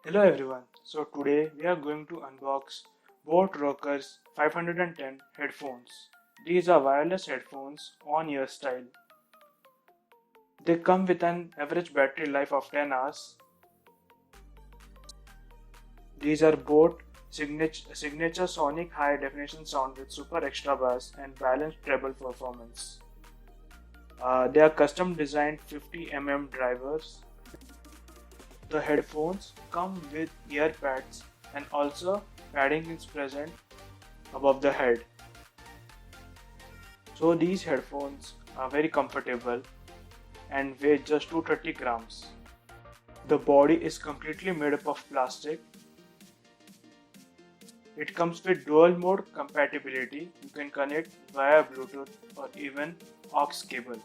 Hello everyone. So today we are going to unbox Boat Rockerz 510 headphones. These are wireless headphones on ear style. They come with an average battery life of 10 hours. These are Boat signature sonic high definition sound with super extra bass and balanced treble performance. They are custom designed 50 drivers. The headphones come with ear pads and also padding is present above the head. So these headphones are very comfortable and weigh just 230 grams. The body is completely made up of plastic. It comes with dual mode compatibility. You can connect via Bluetooth or even aux cable.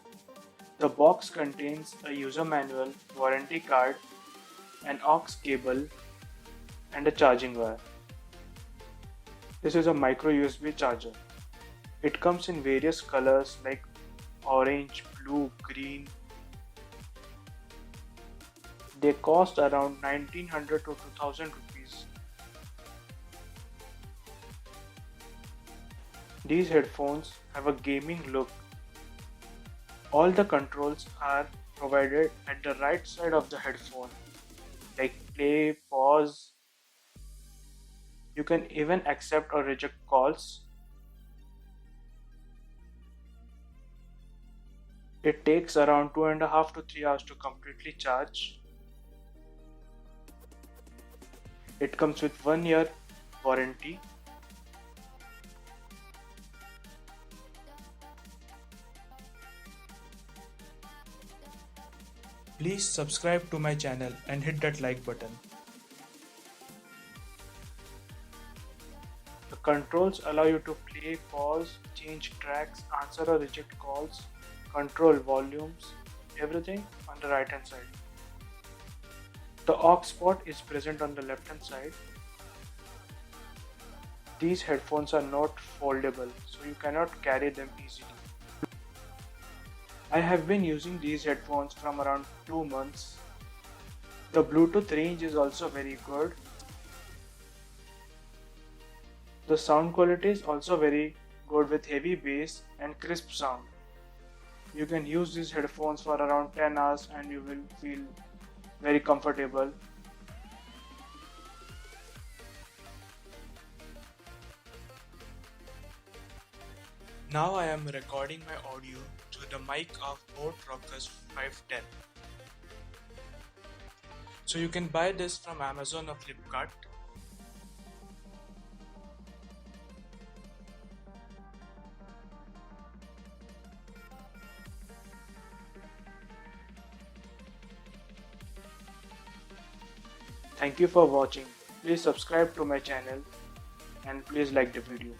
The box contains a user manual, warranty card, an aux cable and a charging wire. This is a micro USB charger. It comes in various colors like orange, blue, green. They cost around 1900 to 2000 rupees. These headphones have a gaming look. All the controls are provided at the right side of the headphone, like play, pause. You can even accept or reject calls. It takes around 2.5 to 3 hours to completely charge. It comes with 1 year warranty. Please subscribe to my channel and hit that like button. The controls allow you to play, pause, change tracks, answer or reject calls, control volumes, everything on the right hand side. The aux port is present on the left hand side. These headphones are not foldable, so you cannot carry them easily. I have been using these headphones from around 2 months. The Bluetooth range is also very good. The sound quality is also very good with heavy bass and crisp sound. You can use these headphones for around 10 hours and you will feel very comfortable. Now I am recording my audio through the mic of Boat Rockerz 510. So you can buy this from Amazon or Flipkart. Thank you for watching. Please subscribe to my channel and please like the video.